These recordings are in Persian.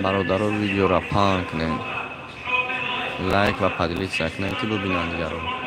برادر رو ویدیو را پهن کنین، لایک و پدلیت نکنین که ببینن دیگر رو.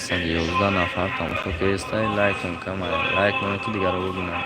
111 نفر تماشا کرده. لایک کن، لایک کنید که دیگر رو ببینم.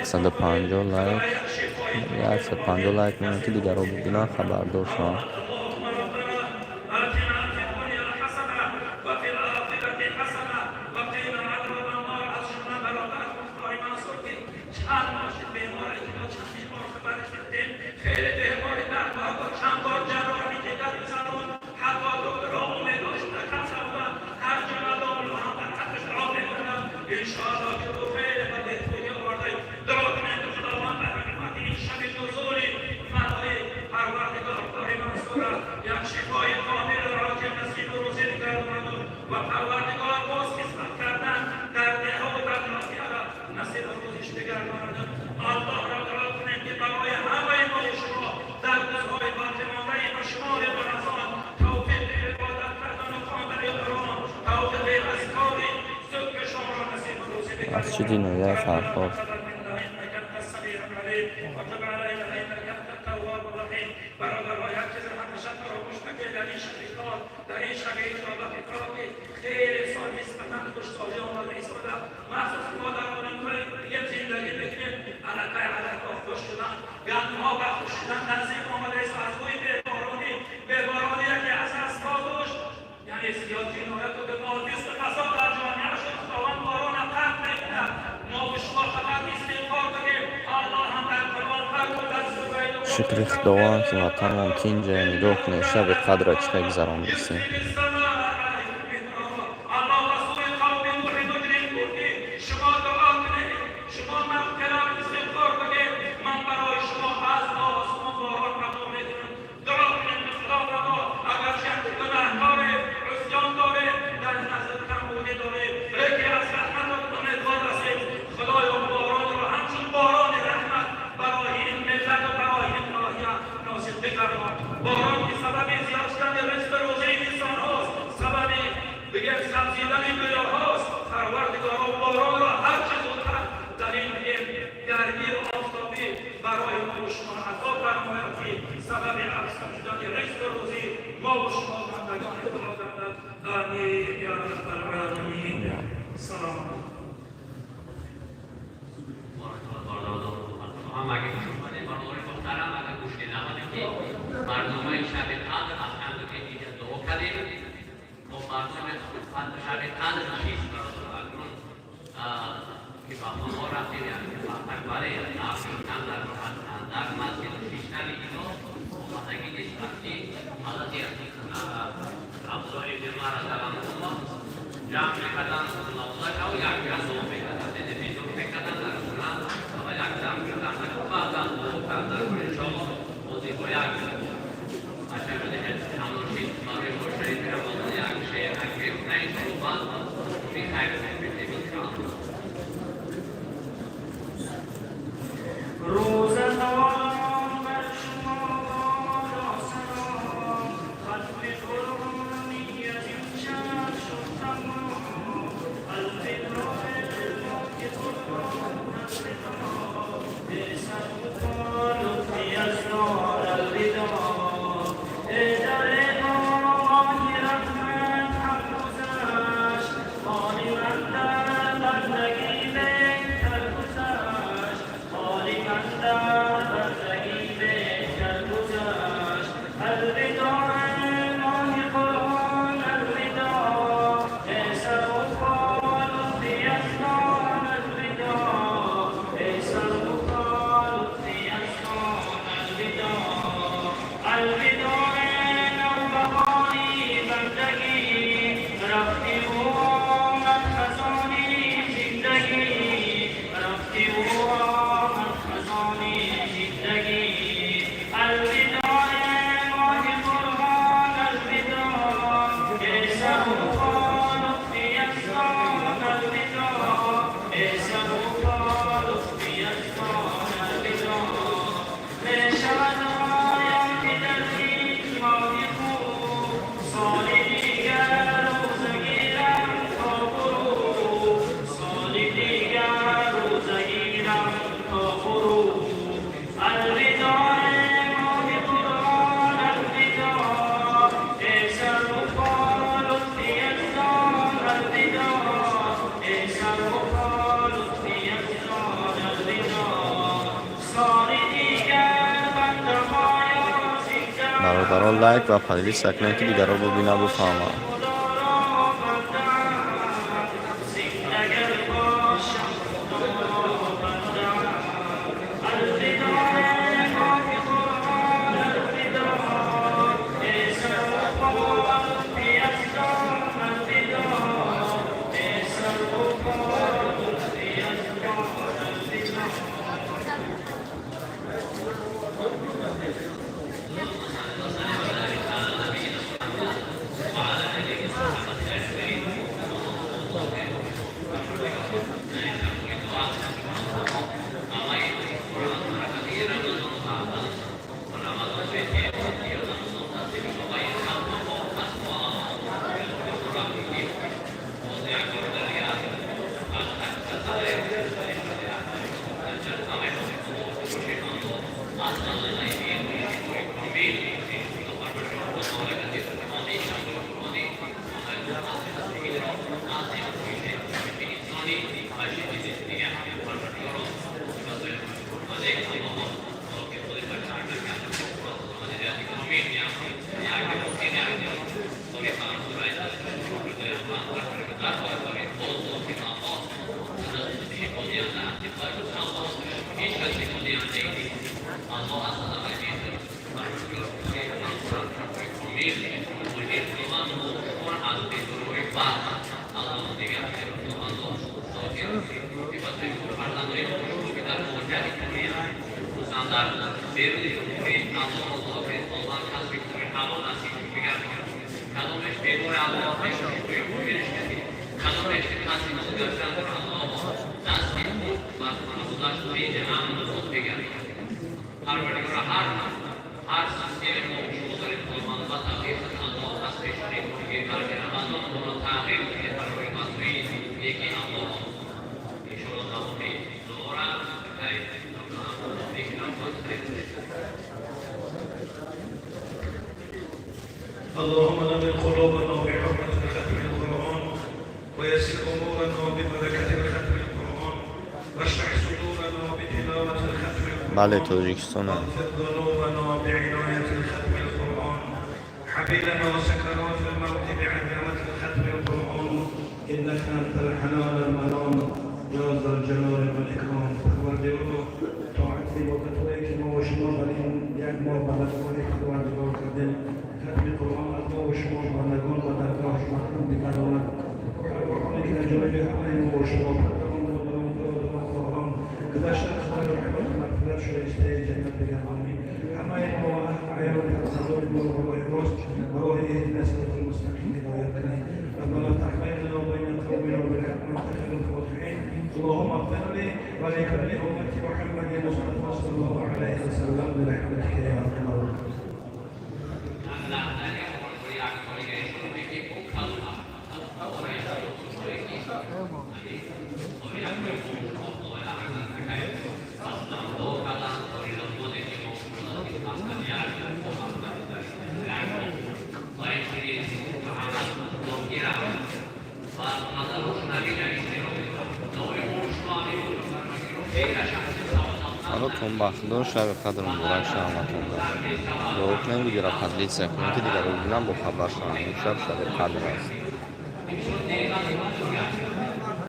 صد 50 لایک، 150 لایک کنید که دیگر رو ببینم. خبردار شما. مسجد نویه فرخار. ما به شما فقط استغفار کنیم شکر خداوند که ما تمام که اینجا نگاه کنیم شب قدر چه گذراندیم. باران که سبب زیاد شدن رزق روزه انسان هاست، سبب دیگر سبزیدن گیاه هاست. پروردگارا باران را هر چه زودتر در این گرمی آفتابی برای ما و شما عطا فرماید که سبب افزون شدن رزق روزی ما و شما بندگان خدا گردد. آمین یا رب العالمین. سلام مردم شب قدر از چند که دیگه دعا کردیم و مردم شب قدر نشیش برادران که با ما رفتیم یعنی تکبره نافی کم در مسجد شیشتری اینو و مدگی نشترکی حضرت افضای بیمار سلام الله جمع کردن لفظه که او یک جا دو بکردن دیده بیدو بکردن در سنان و یک جمع کردن بعدا دو کردن شما بودی باید برای لایک و پلیلیست کنید که دیگر رو ببینه بفهمه. Allah اللهم نور قلوبنا بحرمة ختم القرآن ويسر أمورنا ببركة ختم القرآن واشرح صدورنا بتلاوة ختم القرآن بله تاجیکستان هم. واغفر ذنوبنا بعناية ختم القرآن حبيلنا وسكرات الموت بعزمة ختم القرآن إنك أنت الحنان المنان يا ذا الجلال والإكرام پروردگار طاعت عبادت‌هایی که ما و شما در این یک ماه بلدگاری پروردگار کردیم ختم قرآن از ما و شما بندگان و درگاهش محروم بگرداند ارواحانی که در جانب همه ما و شما پروردگار قرآن گذشته از خیر و رحمت و مغفرت شایسته جنت بگردانی همه ما و احیان فرزندان ما و راه راست و راه اهدنا الصراط المستقیم هدایت کنی ربنا تحملنا بين قومنا برحمتك خير الفاتحين اللهم اغفر لي ولكل امه محمد المصطفى صلى الله عليه وسلم برحمتك يا ارحم الراحمين براتون بختدار شب قدر مبارک شهامتون دارم. دعا کنیم ویدیو را تدلیل کنیم که دیگر رو ببینم با خبر شدم. این شب قدر است.